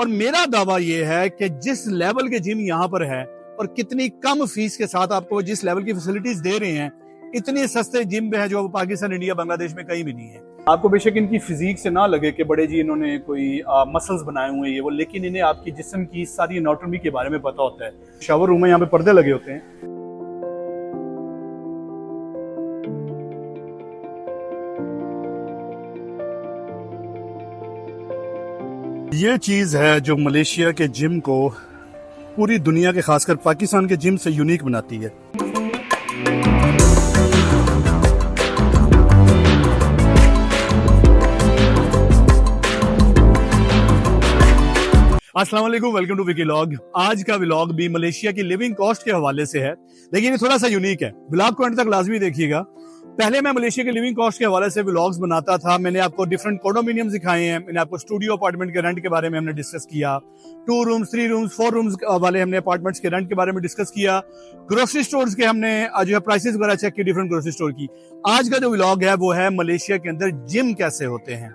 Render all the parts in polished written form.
और मेरा दावा यह है कि जिस लेवल के जिम यहाँ पर है और कितनी कम फीस के साथ आपको जिस लेवल की फैसिलिटीज दे रहे हैं, इतने सस्ते जिम है जो पाकिस्तान, इंडिया, बांग्लादेश में कहीं भी नहीं है। आपको बेशक इनकी फिजिक से ना लगे कि बड़े जी इन्होंने कोई मसल्स बनाए हुए हैं ये वो, लेकिन इन्हें आपकी जिस्म की सारी एनाटॉमी के बारे में पता होता है। शावर रूम में यहाँ पे पर्दे लगे होते हैं। ये चीज है जो मलेशिया के जिम को पूरी दुनिया के, खासकर पाकिस्तान के जिम से यूनिक बनाती है। अस्सलाम वालेकुम, वेलकम टू विकी व्लॉग। आज का व्लॉग भी मलेशिया की लिविंग कॉस्ट के हवाले से है, लेकिन ये थोड़ा सा यूनिक है। व्लॉग को एंड तक लाजमी देखिएगा। पहले मैं मलेशिया के लिविंग कॉस्ट के हवाले से व्लॉग्स बनाता था। मैंने आपको डिफरेंट कंडोमिनियम्स दिखाए हैं, मैंने आपको स्टूडियो अपार्टमेंट के रेंट के बारे में हमने डिस्कस किया, 2 रूम्स, 3 रूम्स, 4 रूम्स वाले हमने अपार्टमेंट्स के रेंट के बारे में डिस्कस किया, ग्रोसरी स्टोर्स के हमने जो है प्राइसेस वगैरह चेक की डिफरेंट ग्रोसरी स्टोर की। आज का जो व्लॉग है वो है मलेशिया के अंदर जिम कैसे होते हैं।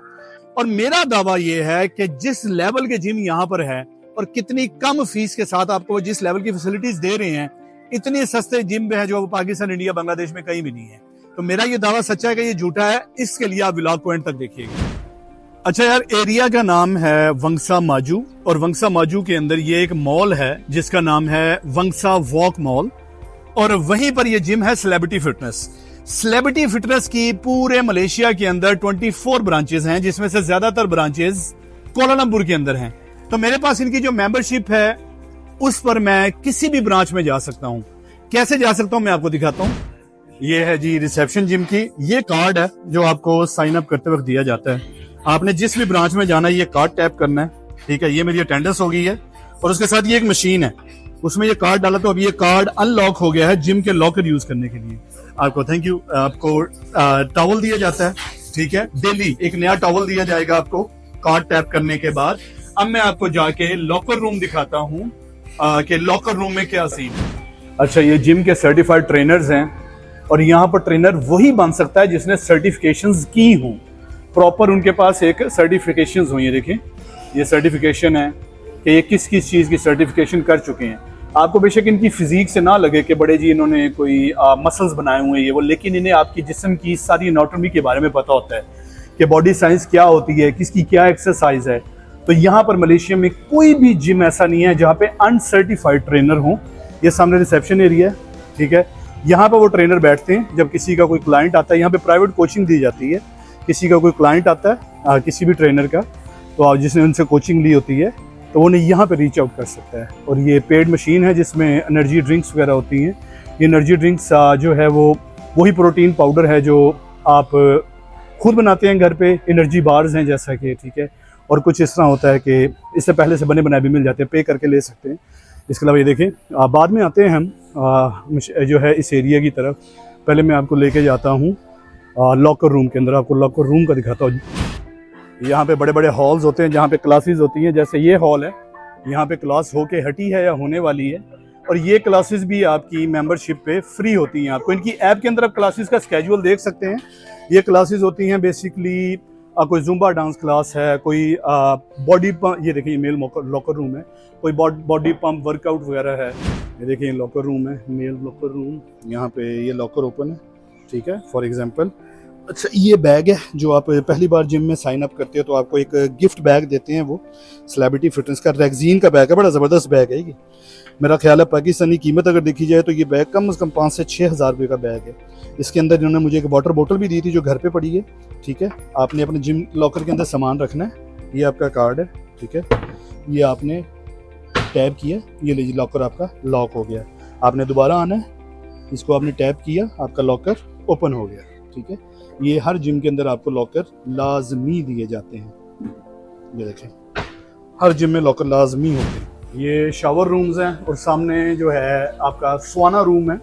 और मेरा दावा यह है कि जिस लेवल के जिम यहाँ पर है और कितनी कम फीस के साथ आपको जिस लेवल की फैसिलिटीज दे रहे हैं, इतने सस्ते जिम है जो पाकिस्तान, इंडिया, बांग्लादेश में कहीं भी नहीं है। तो मेरा ये दावा सच्चा है कि ये झूठा है, इसके लिए आप व्लॉग को एंड तक देखिएगा। अच्छा यार, एरिया का नाम है वंगसा माजू, और वंगसा माजू के अंदर ये एक मॉल है जिसका नाम है वंगसा वॉक मॉल, और वहीं पर ये जिम है सेलिब्रिटी फिटनेस। सेलिब्रिटी फिटनेस की पूरे मलेशिया के अंदर 24 ब्रांचेस हैं, जिसमें से ज्यादातर ब्रांचेस कोलालमपुर के अंदर हैं। तो मेरे पास इनकी जो मेंबरशिप है उस पर मैं किसी भी ब्रांच में जा सकता हूं। कैसे जा सकता हूं मैं आपको दिखाता हूं। ये है जी रिसेप्शन जिम की। ये कार्ड है जो आपको साइन अप करते वक्त दिया जाता है। आपने जिस भी ब्रांच में जाना है ये कार्ड टैप करना है, ठीक है। ये मेरी अटेंडेंस हो गई है, और उसके साथ ये एक मशीन है, उसमें ये कार्ड डाला तो अब ये कार्ड अनलॉक हो गया है जिम के लॉकर यूज करने के लिए। आपको थैंक यू। आपको टॉवल दिया जाता है, ठीक है। डेली एक नया टॉवल दिया जाएगा आपको कार्ड टैप करने के बाद। अब मैं आपको जाके लॉकर रूम दिखाता हूँ कि लॉकर रूम में क्या सीन है। अच्छा, ये जिम के सर्टिफाइड ट्रेनर्स हैं, और यहाँ पर ट्रेनर वही बन सकता है जिसने सर्टिफिकेशंस की हों। प्रॉपर उनके पास एक सर्टिफिकेशंस हुई है। देखिए ये सर्टिफिकेशन है कि ये किस किस चीज़ की सर्टिफिकेशन कर चुके हैं। आपको बेशक इनकी फिजिक से ना लगे कि बड़े जी इन्होंने कोई मसल्स बनाए हुए हैं ये वो, लेकिन इन्हें आपकी जिस्म की सारी एनाटॉमी के बारे में पता होता है कि बॉडी साइंस क्या होती है, किसकी क्या एक्सरसाइज है। तो यहाँ पर मलेशिया में कोई भी जिम ऐसा नहीं है जहाँ पे अनसर्टिफाइड ट्रेनर हो। ये सामने रिसेप्शन एरिया है, ठीक है। यहाँ पे वो ट्रेनर बैठते हैं जब किसी का कोई क्लाइंट आता है। यहाँ पे प्राइवेट कोचिंग दी जाती है। किसी का कोई क्लाइंट आता है किसी भी ट्रेनर का, तो जिसने उनसे कोचिंग ली होती है तो वो यहाँ पे रीच आउट कर सकता है। और ये पेड मशीन है जिसमें एनर्जी ड्रिंक्स वगैरह होती हैं। ये एनर्जी ड्रिंक्स जो है वो वही प्रोटीन पाउडर है जो आप खुद बनाते हैं घर पे। एनर्जी बार्स हैं जैसा कि, ठीक है। और कुछ इस तरह होता है कि इससे पहले से बने बनाए भी मिल जाते हैं, पे करके ले सकते हैं। इसके अलावा ये देखें, बाद में आते हैं हम जो है इस एरिया की तरफ। पहले मैं आपको लेके जाता हूँ लॉकर रूम के अंदर, आपको लॉकर रूम का दिखाता हूँ। यहाँ पे बड़े बड़े हॉल्स होते हैं जहाँ पे क्लासेस होती हैं। जैसे ये हॉल है, यहाँ पे क्लास होके हटी है या होने वाली है, और ये क्लासेस भी आपकी मेंबरशिप पे फ्री होती हैं। आपको इनकी ऐप के अंदर आप क्लासेस का स्केड्यूल देख सकते हैं। ये क्लासेस होती हैं बेसिकली कोई जुम्बा डांस क्लास है, कोई बॉडी पंप, ये देखिए मेल लॉकर रूम है, कोई बॉडी पंप वर्कआउट वगैरह है। ये देखिए लॉकर रूम है, मेल लॉकर रूम। यहाँ पे ये लॉकर ओपन है, ठीक है, फॉर एग्जांपल। अच्छा, ये बैग है जो आप पहली बार जिम में साइन अप करते हो तो आपको एक गिफ्ट बैग देते हैं, वो सेलिब्रिटी फिटनेस का रेक्जीन का बैग है। बड़ा ज़बरदस्त बैग है ये। मेरा ख्याल है पाकिस्तानी कीमत अगर देखी जाए तो ये बैग कम से कम 5 से 6 हज़ार रुपये का बैग है। इसके अंदर इन्होंने मुझे एक वाटर बोतल भी दी थी जो घर पे पड़ी है, ठीक है। आपने अपने जिम लॉकर के अंदर सामान रखना है। ये आपका कार्ड है, ठीक है। ये आपने टैप किया, ये लीजिए लॉकर आपका लॉक हो गया। आपने दोबारा आना है, इसको आपने टैप किया, आपका लॉकर ओपन हो गया, ठीक है। ये हर जिम के अंदर आपको लॉकर लाजमी दिए जाते हैं। ये देखें, हर जिम में लॉकर लाजमी होते हैं। ये शावर रूम्स हैं, और सामने जो है आपका स्वाना रूम है,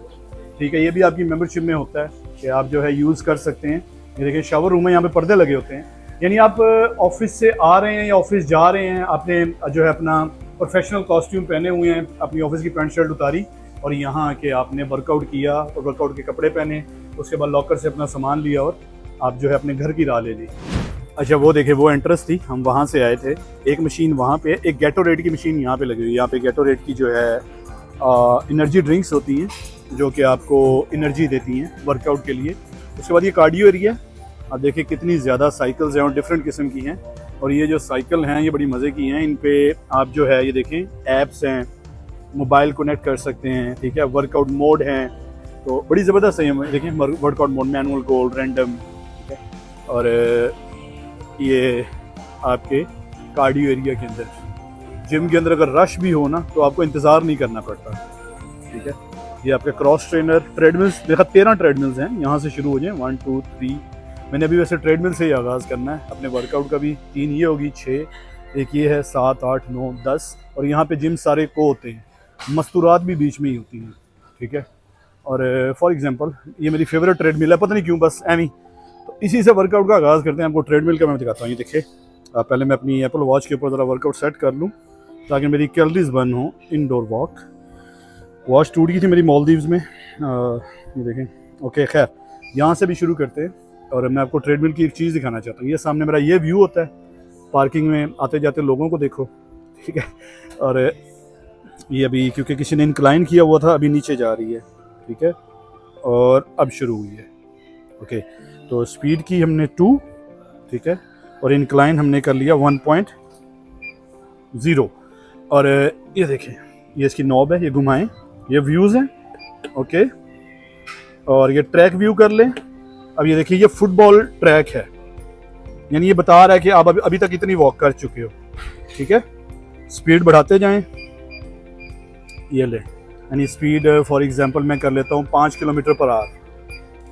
ठीक है। ये भी आपकी मेंबरशिप में होता है कि आप जो है यूज़ कर सकते हैं। ये देखिए शावर रूम है, यहाँ पे पर्दे लगे होते हैं। यानी आप ऑफिस से आ रहे हैं या ऑफिस जा रहे हैं, आपने जो है अपना प्रोफेशनल कॉस्ट्यूम पहने हुए हैं, अपनी ऑफिस की पैंट शर्ट उतारी और यहाँ आके आपने वर्कआउट किया और वर्कआउट के कपड़े पहने, उसके बाद लॉकर से अपना सामान लिया और आप जो है अपने घर की राह ले ली। अच्छा वो देखे, वो एंट्रेंस थी, हम वहाँ से आए थे। एक मशीन वहाँ पे, एक गैटोरेड की मशीन यहाँ पे लगी हुई है। यहाँ पे गैटोरेड की जो है एनर्जी ड्रिंक्स होती हैं जो कि आपको एनर्जी देती हैं वर्कआउट के लिए। उसके बाद ये कार्डियो एरिया, आप देखिए कितनी ज़्यादा साइकिल्स हैं और डिफरेंट किस्म की हैं। और ये जो साइकिल हैं ये बड़ी मज़े की हैं। इन पे आप जो है ये देखें ऐप्स हैं, मोबाइल कनेक्ट कर सकते हैं, ठीक है। वर्कआउट मोड हैं तो बड़ी ज़बरदस्त है। देखें workout mode, manual, gold, random, ठीक है। और ये आपके कार्डियो एरिया के अंदर, जिम के अंदर अगर रश भी हो ना तो आपको इंतज़ार नहीं करना पड़ता, ठीक है। ये आपके क्रॉस ट्रेनर, ट्रेडमिल्स देखा 13 ट्रेडमिल्स हैं, यहाँ से शुरू हो जाए 1 2 3। मैंने अभी वैसे ट्रेडमिल से ही आगाज़ करना है अपने वर्कआउट का भी। 3 ये होगी, 6, एक ये है, 7 8 9 10। और यहाँ पे जिम सारे को होते हैं, मस्तूरात भी बीच में ही होती हैं, ठीक है। और फॉर एग्जांपल ये मेरी फेवरेट ट्रेडमिल है, पता नहीं क्यों, बस एमी। तो इसी से वर्कआउट का आगाज़ करते हैं। आपको ट्रेडमिल का मैं दिखाता हूँ, ये देखिए। पहले मैं अपनी एप्पल वॉच के ऊपर ज़रा वर्कआउट सेट कर लूँ ताकि मेरी कैलोरीज बर्न हो। इंडोर वॉच टूट गई थी मेरी मालदीव्स में, ये देखें। ओके खैर, यहाँ से भी शुरू करते हैं। और मैं आपको ट्रेडमिल की एक चीज़ दिखाना चाहता हूँ। ये सामने मेरा ये व्यू होता है, पार्किंग में आते जाते लोगों को देखो, ठीक है। और ये अभी क्योंकि किसी ने इंक्लाइन किया हुआ था, अभी नीचे जा रही है, ठीक है। और अब शुरू हुई है, ओके। तो स्पीड की हमने 2, ठीक है। और इंक्लाइन हमने कर लिया 1.0। और ये देखें, ये इसकी नॉब है, ये घुमाएं, ये व्यूज़ हैं, ओके। और ये ट्रैक व्यू कर लें। अब ये देखिए, ये फुटबॉल ट्रैक है, यानी ये बता रहा है कि आप अभी तक इतनी वॉक कर चुके हो, ठीक है। स्पीड बढ़ाते जाएं, ये ले, यानी स्पीड फॉर एग्जांपल मैं कर लेता हूँ 5 किलोमीटर पर आवर,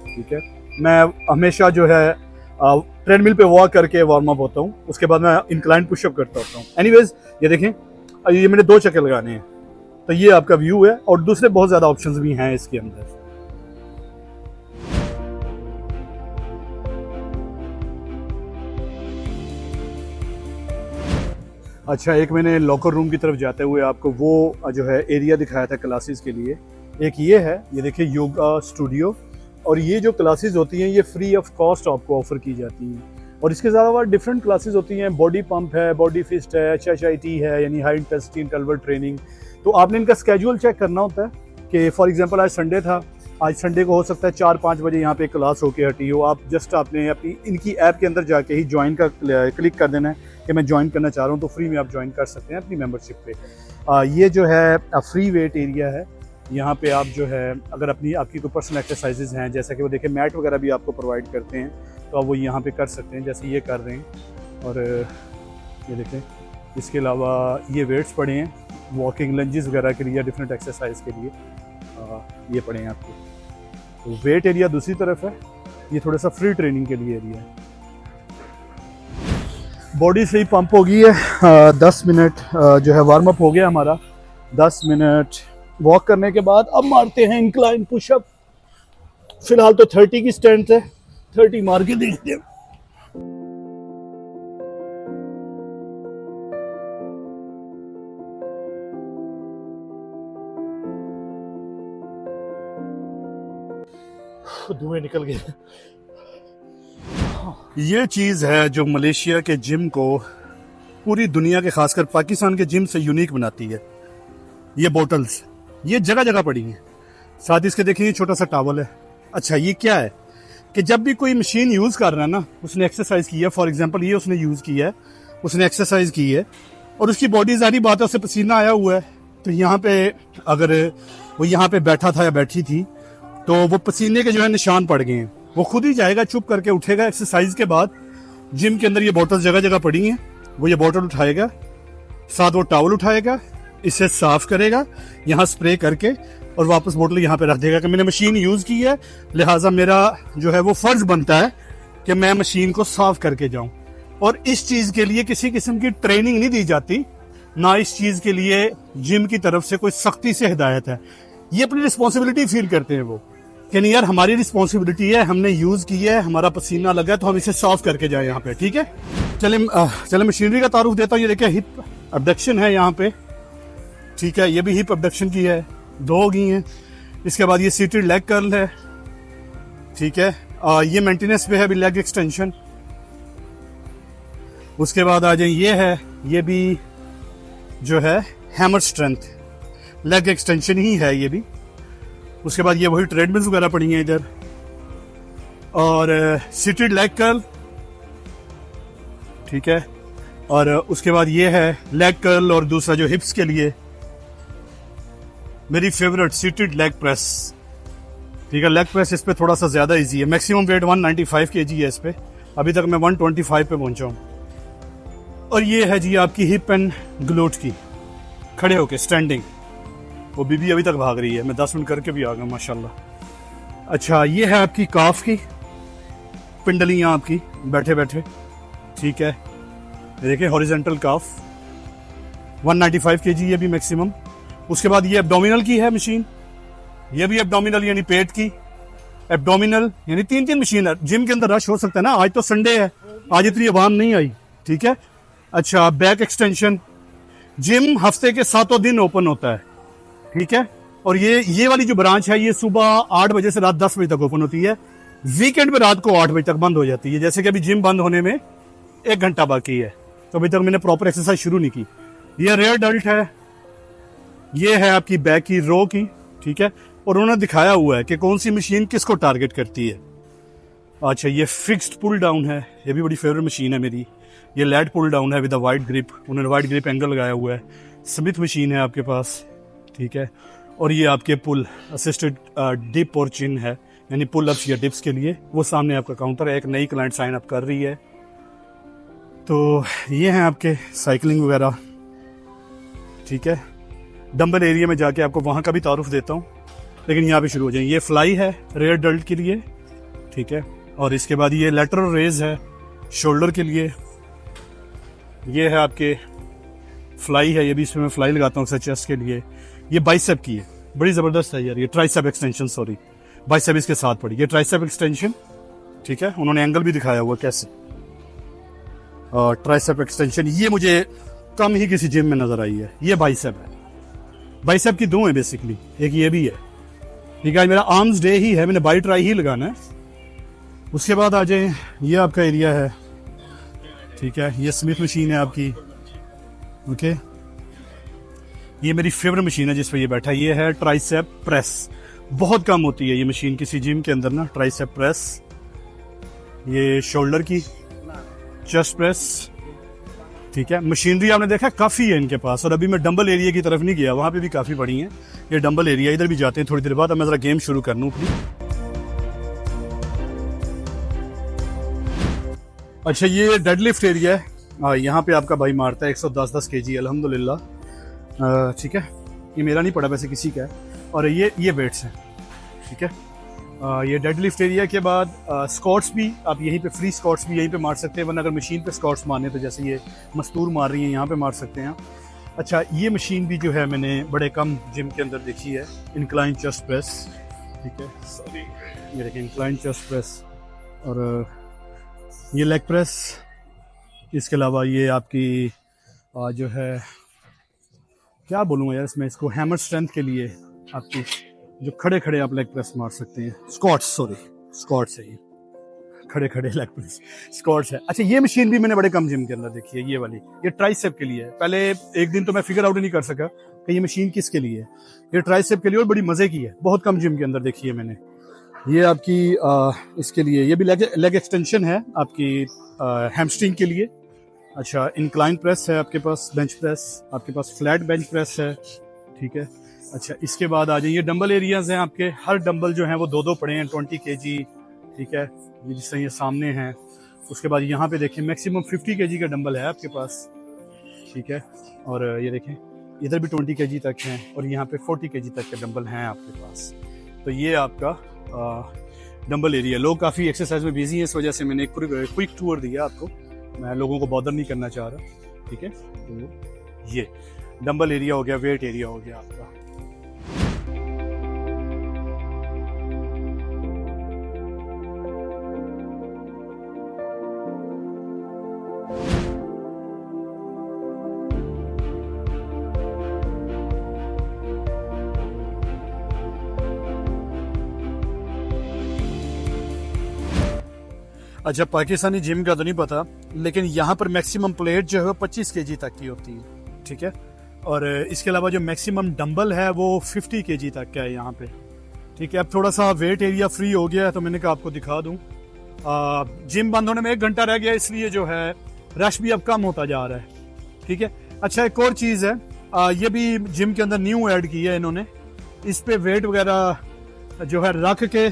ठीक है। मैं हमेशा जो है ट्रेडमिल पे वॉक करके वार्म अप होता हूँ, उसके बाद मैं इंक्लाइन पुशअप करता होता हूँ। एनीवेज ये देखें, ये मैंने 2 चक्कर लगाने हैं। तो ये आपका व्यू है और दूसरे बहुत ज़्यादा ऑप्शंस भी हैं इसके अंदर। अच्छा, एक मैंने लॉकर रूम की तरफ जाते हुए आपको वो जो है एरिया दिखाया था क्लासेस के लिए। एक ये है, ये देखिए योगा स्टूडियो। और ये जो क्लासेस होती हैं ये फ्री ऑफ कॉस्ट आपको ऑफर की जाती हैं। और इसके अलावा डिफरेंट क्लासेस होती हैं, बॉडी पंप है, बॉडी फिस्ट है, HIIT है, यानी हाई इंटेंसिटी इंटरवल ट्रेनिंग। तो आपने इनका स्केड्यूल चेक करना होता है कि फॉर एग्जांपल आज संडे था, आज संडे को हो सकता है 4-5 बजे यहाँ पे क्लास होके हटी हो। आप जस्ट आपने अपनी इनकी ऐप के अंदर जाके ही ज्वाइन का क्लिक कर देना है कि मैं ज्वाइन करना चाह रहा हूँ, तो फ्री में आप ज्वाइन कर सकते हैं अपनी मेंबरशिप पे। ये जो है फ्री वेट एरिया है। यहाँ पे आप जो है अगर आपकी कोई पर्सनल एक्सरसाइजेज हैं, जैसा कि वो देखें मैट वगैरह भी आपको प्रोवाइड करते हैं, तो आप वो यहाँ पे कर सकते हैं जैसे ये कर रहे हैं। और ये देखें, इसके अलावा ये वेट्स पड़े हैं वॉकिंग, लंजेस वगैरह के लिए, डिफरेंट एक्सरसाइज के लिए ये पड़े हैं आपको। तो वेट एरिया दूसरी तरफ है, ये थोड़ा सा फ्री ट्रेनिंग के लिए एरिया है। बॉडी सही पंप हो गई है। 10 मिनट जो है वार्म अप हो गया हमारा। 10 मिनट वॉक करने के बाद अब मारते हैं इंक्लाइन पुशअप। फिलहाल तो 30 की स्ट्रेंथ है, 30 मार के देखते हैं। धुएं निकल गए। ये चीज़ है जो मलेशिया के जिम को पूरी दुनिया के, खासकर पाकिस्तान के जिम से यूनिक बनाती है। ये बोटल्स ये जगह जगह पड़ी हैं, साथ ही इसके देखिए ये छोटा सा टॉवल है। अच्छा, ये क्या है कि जब भी कोई मशीन यूज़ कर रहा है ना, उसने एक्सरसाइज की है, फॉर एग्जांपल ये उसने यूज़ की है, उसने एक्सरसाइज की है और उसकी बॉडी, ज़ाहिर बात है, उससे पसीना आया हुआ है, तो यहाँ पे अगर वो यहाँ पे बैठा था या बैठी थी तो वो पसीने के जो है निशान पड़ गए हैं। वो खुद ही जाएगा, चुप करके उठेगा एक्सरसाइज के बाद। जिम के अंदर ये बोतल जगह जगह पड़ी हैं, वो ये बोतल उठाएगा, साथ वो टॉवल उठाएगा, इसे साफ करेगा यहाँ स्प्रे करके और वापस बोतल यहाँ पे रख देगा कि मैंने मशीन यूज़ की है, लिहाजा मेरा जो है वो फ़र्ज़ बनता है कि मैं मशीन को साफ करके जाऊँ। और इस चीज़ के लिए किसी किस्म की ट्रेनिंग नहीं दी जाती, ना इस चीज़ के लिए जिम की तरफ से कोई सख्ती से हिदायत है। ये अपनी रिस्पॉन्सिबिलिटी फील करते हैं वो कि नहीं यार, हमारी रिस्पॉन्सिबिलिटी है, हमने यूज़ की है, हमारा पसीना लगा तो हम इसे साफ करके जाए यहाँ पे, ठीक है। चले मशीनरी का तारुफ देता हूँ। ये देखिए हिप अबडक्शन है यहाँ पे, ठीक है, ये भी हिप अबडक्शन की है, 2 होगी हैं। इसके बाद ये सीटेड लेग कर्ल है, ठीक है। ये मेंटेनेंस पे है अभी लेग एक्सटेंशन, उसके बाद आ जाए, ये है, ये भी जो है हैमर स्ट्रेंथ लेग एक्सटेंशन ही है ये भी। उसके बाद ये वही ट्रेडमिल्स वगैरह पड़ी हैं इधर, और सीटेड लेग कर्ल, ठीक है। और उसके बाद ये है लेग कर्ल, और दूसरा जो हिप्स के लिए मेरी फेवरेट सीटेड लेग प्रेस, ठीक है। लेग प्रेस इस पे थोड़ा सा ज्यादा इजी है, मैक्सिमम वेट 195 kg है इस पे, अभी तक मैं 125 पे पहुंचा हूं। और ये है जी आपकी हिप एंड ग्लूट की, खड़े होके स्टैंडिंग। वो बीबी अभी तक भाग रही है, मैं 10 मिनट करके भी आ गया माशाल्लाह। अच्छा, ये है आपकी काफ की पिंडलियां आपकी बैठे बैठे, ठीक है। देखिए हॉरिजेंटल काफ 195 kg ये भी मैक्सिमम। उसके बाद ये एब्डोमिनल की है मशीन, ये भी एब्डोमिनल यानी पेट की एब्डोमिनल, यानी 3 मशीन है। जिम के अंदर रश हो सकता है ना, आज तो संडे है, आज इतनी आवाम नहीं आई, ठीक है। अच्छा, बैक एक्सटेंशन, जिम हफ्ते के 7 दिन ओपन होता है, ठीक है। और ये वाली जो ब्रांच है ये सुबह 8 बजे से रात 10 बजे तक ओपन होती है, वीकेंड में रात को 8 बजे तक बंद हो जाती है। जैसे कि अभी जिम बंद होने में 1 घंटा बाकी है, तो अभी तक मैंने प्रॉपर एक्सरसाइज शुरू नहीं की। ये रेयर डल्ट है, ये है आपकी बैक की रो की, ठीक है। और उन्होंने दिखाया हुआ है कि कौन सी मशीन किसको टारगेट करती है। अच्छा, ये फिक्स्ड पुल डाउन है, ये भी बड़ी फेवरेट मशीन है मेरी। ये लैड पुल डाउन है विद वाइड ग्रिप, उन्होंने वाइड ग्रिप एंगल लगाया हुआ है। स्मिथ मशीन है आपके पास, ठीक है। और ये आपके पुल असिस्टेड डिप और चिन है, यानी पुल अप्स या डिप्स के लिए। वो सामने आपका काउंटर है, एक नई क्लाइंट साइन अप कर रही है। तो ये हैं आपके साइकिलिंग वगैरह, ठीक है। डंबल एरिया में जाके आपको वहाँ का भी तारुफ देता हूँ, लेकिन यहाँ पे शुरू हो जाए। ये फ्लाई है रेयर डल्ट के लिए, ठीक है। और इसके बाद ये लेटरल रेज है शोल्डर के लिए। ये है आपके फ्लाई है, ये भी इसमें मैं फ्लाई लगाता हूँ चेस्ट के लिए। ये बाइसेप की है, बड़ी ज़बरदस्त है यार। ये ट्राइसेप एक्सटेंशन, सॉरी बाइसेप इसके साथ पड़ी, ये ट्राइसेप एक्सटेंशन, ठीक है। उन्होंने एंगल भी दिखाया हुआ कैसे, और ट्राइसेप एक्सटेंशन ये मुझे कम ही किसी जिम में नजर आई है। ये बाइसेप है, बाइसेप की 2 है बेसिकली, एक ये भी है, ठीक है। मेरा आर्म्स डे ही है, मैंने बाई ट्राई ही लगाना है। उसके बाद आ जाए, ये आपका एरिया है, ठीक है। ये स्मिथ मशीन है आपकी, ओके। ये मेरी फेवरेट मशीन है जिस पर ये बैठा है, ये है ट्राइसेप प्रेस। बहुत कम होती है ये मशीन किसी जिम के अंदर ना, ट्राइसेप प्रेस। ये शोल्डर की चेस्ट प्रेस, ठीक है। मशीनरी आपने देखा काफ़ी है इनके पास। और अभी मैं डंबल एरिया की तरफ नहीं गया, वहाँ पे भी काफ़ी पड़ी हैं। ये डंबल एरिया, इधर भी जाते हैं थोड़ी देर बाद। अब मैं ज़रा गेम शुरू कर लूँ अपनी। अच्छा, ये डेडलिफ्ट एरिया है, यहाँ पे आपका भाई मारता है 110 kg अल्हम्दुलिल्लाह, ठीक है। ये मेरा नहीं पड़ा वैसे, किसी का है। और ये वेट्स हैं, ठीक है। ये डेडलिफ्ट एरिया के बाद स्क्वाट्स भी आप यहीं पे, फ्री स्क्वाट्स भी यहीं पे मार सकते हैं, वरना अगर मशीन पे स्क्वाट्स मारने तो जैसे ये मस्तूर मार रही हैं यहाँ पे मार सकते हैं। अच्छा, ये मशीन भी जो है मैंने बड़े कम जिम के अंदर देखी है, इंक्लाइन चेस्ट प्रेस, ठीक है। सॉरी, ये देखिए इंक्लाइन चेस्ट प्रेस। और ये लेग प्रेस, इसके अलावा ये आपकी जो है क्या बोलूँगा यार इसमें, इसको हैमर स्ट्रेंथ के लिए आपकी जो खड़े खड़े आप लेग प्रेस मार सकते हैं, स्क्वाट्स, सॉरी स्क्वाट्स है ये, खड़े खड़े लेग प्रेस स्क्वाट्स है। अच्छा, ये मशीन भी मैंने बड़े कम जिम के अंदर देखी है, ये वाली, ये ट्राइसेप के लिए है। पहले एक दिन तो मैं फिगर आउट नहीं कर सका कि ये मशीन किसके लिए है। ये ट्राइसेप के लिए और बड़ी मजे की है, बहुत कम जिम के अंदर देखी है मैंने। ये आपकी इसके लिए, ये भी लेग एक्सटेंशन है आपकी हैमस्ट्रिंग के लिए। अच्छा, इंक्लाइन प्रेस है आपके पास, बेंच प्रेस, आपके पास फ्लैट बेंच प्रेस है, ठीक है। अच्छा, इसके बाद आ जाइए डंबल एरियाज हैं आपके। हर डंबल जो हैं वो 2-2 पड़े हैं 20 kg, ठीक है। ये जिस तरह ये सामने हैं। उसके बाद यहाँ पे देखें मैक्सिमम 50 kg का डंबल है आपके पास, ठीक है। और ये देखें इधर भी 20 kg तक हैं, और यहाँ पे 40 kg तक के डंबल हैं आपके पास। तो ये आपका डंबल एरिया। लोग काफ़ी एक्सरसाइज में बिजी हैं, इस वजह से मैंने एक क्विक टूर दिया आपको, मैं लोगों को बॉदर नहीं करना चाह रहा, ठीक है। तो ये डंबल एरिया हो गया, वेट एरिया हो गया आपका। अच्छा, पाकिस्तानी जिम का तो नहीं पता, लेकिन यहाँ पर मैक्सिमम प्लेट जो है 25 केजी तक की होती है, ठीक है। और इसके अलावा जो मैक्सिमम डंबल है वो 50 केजी तक का है यहाँ पे, ठीक है। अब थोड़ा सा वेट एरिया फ्री हो गया है तो मैंने कहा आपको दिखा दूँ। जिम बंद होने में 1 घंटा रह गया, इसलिए जो है रश भी अब कम होता जा रहा है, ठीक है। अच्छा, एक और चीज़ है, ये भी जिम के अंदर न्यू ऐड की है इन्होंने, इस पे वेट वगैरह जो है रख के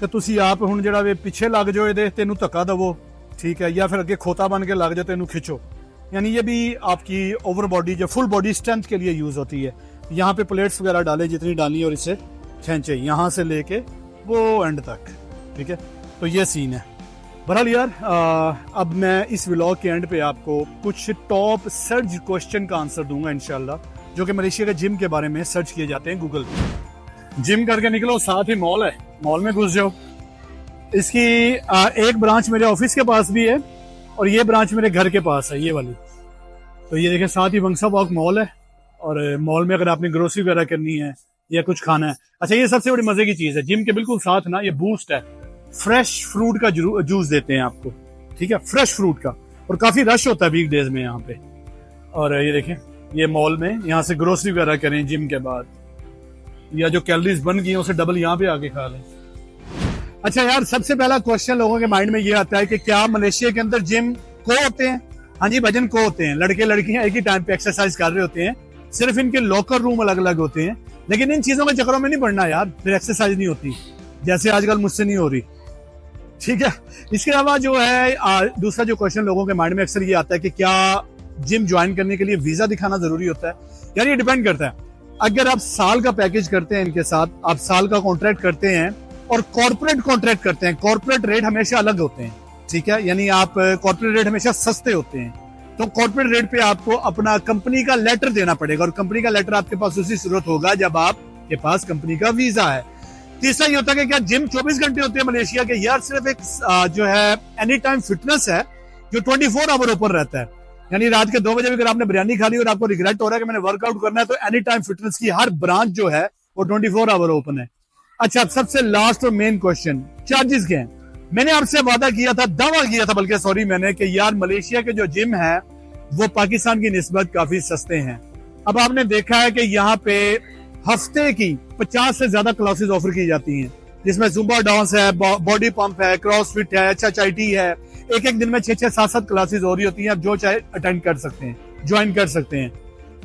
तो तुसी आप हुण जिहड़ा वे पिछे लग जाओ इहदे ते इहनूं धक्का दवो, ठीक है, या फिर अगे खोता बन के लग जाओ तो इहनूं खिंचो, यानी ये भी आपकी ओवर बॉडी जो फुल बॉडी स्ट्रेंथ के लिए यूज होती है। यहाँ पे प्लेट्स वगैरह डाले जितनी डालनी है और इसे खींचे यहाँ से लेके वो एंड तक, ठीक है। तो ये सीन है। बहरहाल यार, अब मैं इस व्लॉग के एंड पे आपको कुछ टॉप सर्च क्वेश्चन का आंसर दूंगा इंशाल्लाह, जो कि मलेशिया के जिम के बारे में सर्च किए जाते हैं गूगल पे। जिम करके निकलो, साथ ही मॉल है, मॉल में घुस जाओ। इसकी एक ब्रांच मेरे ऑफिस के पास भी है और ये ब्रांच मेरे घर के पास है, ये वाली। तो ये देखें, साथ ही वंगसा वॉक मॉल है और मॉल में अगर आपने ग्रोसरी वगैरह करनी है या कुछ खाना है। अच्छा, ये सबसे बड़ी मजे की चीज है, जिम के बिल्कुल साथ ना ये बूस्ट है, फ्रेश फ्रूट का जूस देते हैं आपको, ठीक है, फ्रेश फ्रूट का। और काफी रश होता है वीकडेज में यहाँ पे। और ये देखें, ये मॉल में यहाँ से ग्रोसरी वगैरह करें जिम के बाद, या जो कैलोरीज बन गई उसे डबल यहाँ पे आके खा लें। अच्छा यार, सबसे पहला क्वेश्चन लोगों के माइंड में ये आता है कि क्या मलेशिया के अंदर जिम को होते हैं? हाँ जी, भजन को होते हैं। लड़के लड़कियां एक ही टाइम पे एक्सरसाइज कर रहे होते हैं, सिर्फ इनके लॉकर रूम अलग अलग होते हैं। लेकिन इन चीजों के चक्करों में नहीं पड़ना यार, फिर एक्सरसाइज नहीं होती, जैसे आजकल मुझसे नहीं हो रही, ठीक है। इसके अलावा जो है दूसरा जो क्वेश्चन लोगों के माइंड में अक्सर ये आता है कि क्या जिम ज्वाइन करने के लिए वीजा दिखाना जरूरी होता है? यार ये डिपेंड करता है। अगर आप साल का पैकेज करते हैं इनके साथ, आप साल का कॉन्ट्रैक्ट करते हैं और कॉर्पोरेट कॉन्ट्रैक्ट करते हैं, कॉर्पोरेट रेट हमेशा अलग होते हैं, ठीक है, यानी आप कॉर्पोरेट रेट हमेशा सस्ते होते हैं। तो कॉर्पोरेट रेट पे आपको अपना कंपनी का लेटर देना पड़ेगा और कंपनी का लेटर आपके पास उसी सूरत होगा जब आपके पास कंपनी का वीजा है। तीसरा ये होता है कि क्या जिम 24 घंटे होते हैं मलेशिया के? यार सिर्फ एक जो है एनी टाइम फिटनेस है जो 24 आवर ओपन रहता है, यानी रात के 2 बजे भी अगर आपने बिरयानी खा ली और आपको रिग्रेट हो रहा है कि मैंने वर्कआउट करना है, तो एनी टाइम फिटनेस की हर ब्रांच जो है वो 24 आवर ओपन है। अच्छा, सबसे लास्ट और मेन क्वेश्चन, चार्जेस क्या हैं? मैंने आपसे वादा किया था, दावा किया था बल्कि सॉरी मैंने, कि यार मलेशिया के जो जिम है वो पाकिस्तान की निस्बत काफी सस्ते हैं। अब आपने देखा है कि यहाँ पे हफ्ते की 50 से ज्यादा क्लासेस ऑफर की जाती हैं, जिसमें जुम्बा डांस है, बॉडी पंप है, क्रॉसफिट है, HIIT है। एक दिन में 6-6, 7-7 क्लासेस हो रही होती हैं। आप जो चाहे अटेंड कर सकते हैं, ज्वाइन कर सकते हैं।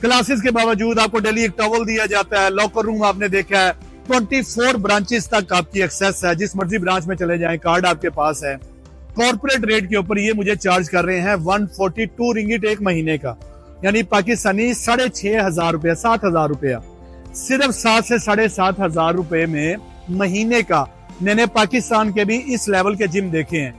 क्लासेस के बावजूद आपको डेली एक टॉवल दिया जाता है, लॉकर रूम आपने देखा है, 24 ब्रांचेस तक आपकी एक्सेस है, जिस मर्जी ब्रांच में चले जाएं, कार्ड आपके पास है। कॉर्पोरेट रेट के ऊपर ये मुझे चार्ज कर रहे हैं 142 रिंगिट एक महीने का, यानी पाकिस्तानी 6,500 रुपया, 7,000 रुपया, सिर्फ 7 से 7,500 रुपए में महीने का। मैंने पाकिस्तान के भी इस लेवल के जिम देखे हैं,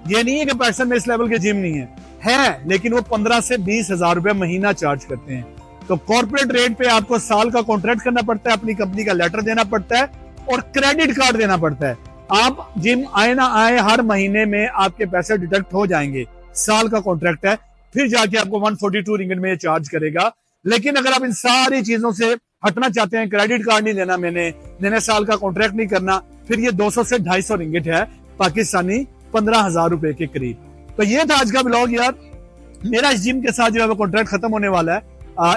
ये नहीं है कि पाकिस्तान में इस लेवल के जिम नहीं है, लेकिन वो 15 से 20,000 रुपए महीना चार्ज करते हैं। तो कॉर्पोरेट रेट पे आपको साल का कॉन्ट्रैक्ट करना पड़ता है, अपनी कंपनी का लेटर देना पड़ता है और क्रेडिट कार्ड देना पड़ता है। आप जिम आए ना आए, हर महीने में आपके पैसे डिडक्ट हो जाएंगे। साल का कॉन्ट्रैक्ट है, फिर जाके आपको 142 रिंगिट में चार्ज करेगा। लेकिन अगर आप इन सारी चीजों से हटना चाहते हैं, क्रेडिट कार्ड नहीं लेना, मैंने साल का कॉन्ट्रैक्ट नहीं करना, फिर ये 200 से 250 रिंगिट है, पाकिस्तानी 15,000 रुपए के करीब। तो ये था आज का ब्लॉग यार। मेरा इस जिम के साथ जो है वो कॉन्ट्रैक्ट खत्म होने वाला है,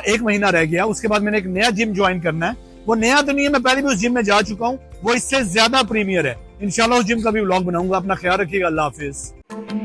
1 महीना रह गया, उसके बाद मैंने एक नया जिम ज्वाइन करना है। वो नया तो नहीं है, मैं पहले भी उस जिम में जा चुका हूँ, वो इससे ज्यादा प्रीमियर है। इंशाल्लाह उस जिम का भी व्लॉग बनाऊंगा। अपना ख्याल रखिएगा, अल्लाह हाफिज।